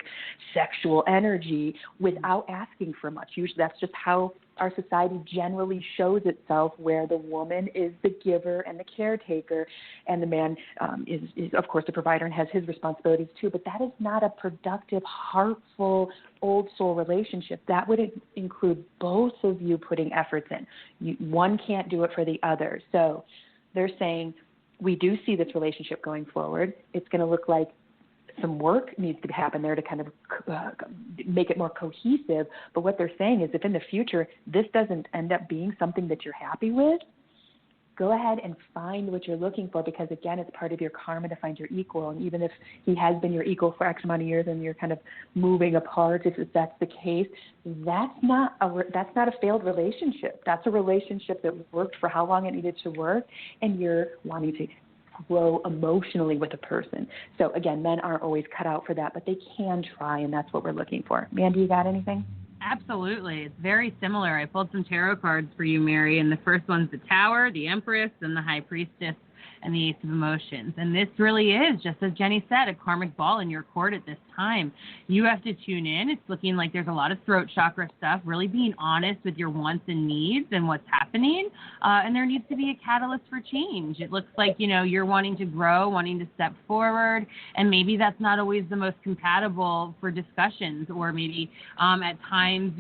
sexual energy without asking for much. Usually that's just how our society generally shows itself, where the woman is the giver and the caretaker, and the man is of course, the provider and has his responsibilities too. But that is not a productive, heartful, old soul relationship. That would include both of you putting efforts in. One can't do it for the other. So they're saying, we do see this relationship going forward. It's going to look like some work needs to happen there to kind of make it more cohesive. But what they're saying is, if in the future this doesn't end up being something that you're happy with, go ahead and find what you're looking for, because, again, it's part of your karma to find your equal. And even if he has been your equal for X amount of years and you're kind of moving apart, if that's the case, that's not a failed relationship. That's a relationship that worked for how long it needed to work, and you're wanting to grow emotionally with a person. So, again, men aren't always cut out for that, but they can try, and that's what we're looking for. Mandee, you got anything? Absolutely. It's very similar. I pulled some tarot cards for you, Mary, and the first one's the Tower, the Empress, and the High Priestess, and the Ace of Emotions. And this really is, just as Jennie said, a karmic ball in your court at this time. You have to tune in. It's looking like there's a lot of throat chakra stuff, really being honest with your wants and needs and what's happening. And there needs to be a catalyst for change. It looks like, you're wanting to grow, wanting to step forward, and maybe that's not always the most compatible for discussions, or maybe at times,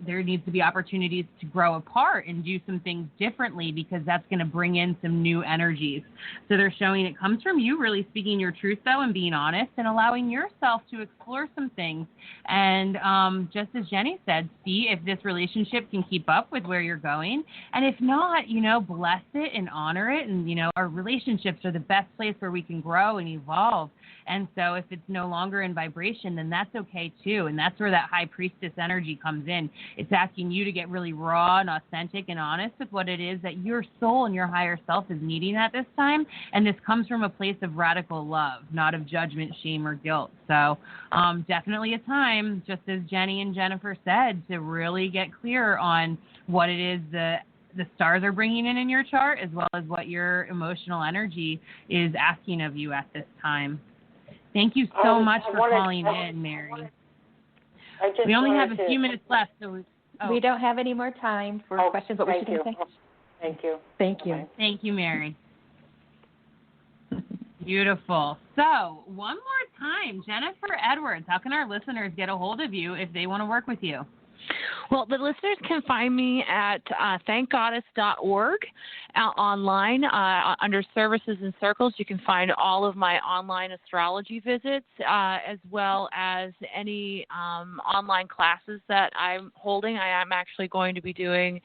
there needs to be opportunities to grow apart and do some things differently, because that's going to bring in some new energies. So they're showing it comes from you really speaking your truth, though, and being honest and allowing yourself to explore some things. And just as Jennie said, see if this relationship can keep up with where you're going. And if not, bless it and honor it. And, our relationships are the best place where we can grow and evolve. And so if it's no longer in vibration, then that's okay, too. And that's where that High Priestess energy comes in. It's asking you to get really raw and authentic and honest with what it is that your soul and your higher self is needing at this time. And this comes from a place of radical love, not of judgment, shame, or guilt. So definitely a time, just as Jennie and Jenifer said, to really get clear on what it is the stars are bringing in your chart, as well as what your emotional energy is asking of you at this time. Thank you so much for calling in, Mary. We only have a few minutes left, so we don't have any more time for questions. What was you going to say? Thank you. Thank you. Bye. Thank you, Mary. Beautiful. So, one more time, Jenifer Edwards, how can our listeners get a hold of you if they want to work with you? Well, the listeners can find me at thankgoddess.org online. Under Services and Circles, you can find all of my online astrology visits, as well as any online classes that I'm holding. I am actually going to be doing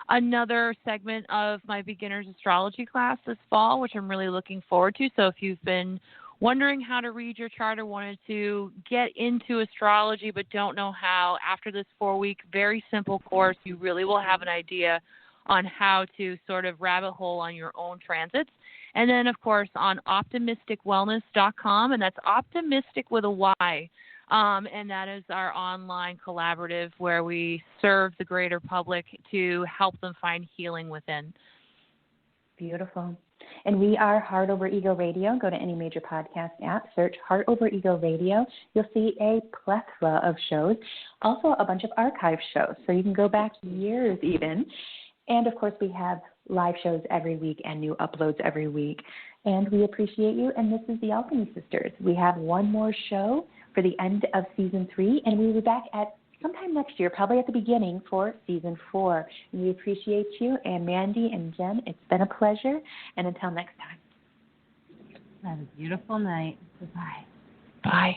another segment of my beginner's astrology class this fall, which I'm really looking forward to. So if you've been wondering how to read your chart or wanted to get into astrology but don't know how, after this 4-week, very simple course, you really will have an idea on how to sort of rabbit hole on your own transits. And then, of course, on optimisticwellness.com, and that's optimistic with a Y. And that is our online collaborative where we serve the greater public to help them find healing within. Beautiful. And we are Heart Over Ego Radio. Go to any major podcast app, search Heart Over Ego Radio. You'll see a plethora of shows, also a bunch of archive shows. So you can go back years even. And, of course, we have live shows every week and new uploads every week. And we appreciate you. And this is the Alchemy Sisters. We have one more show for the end of Season 3, and we'll be back at sometime next year, probably at the beginning for Season 4. And we appreciate you. And Mandee and Jen, it's been a pleasure. And until next time. Have a beautiful night. Goodbye. Bye.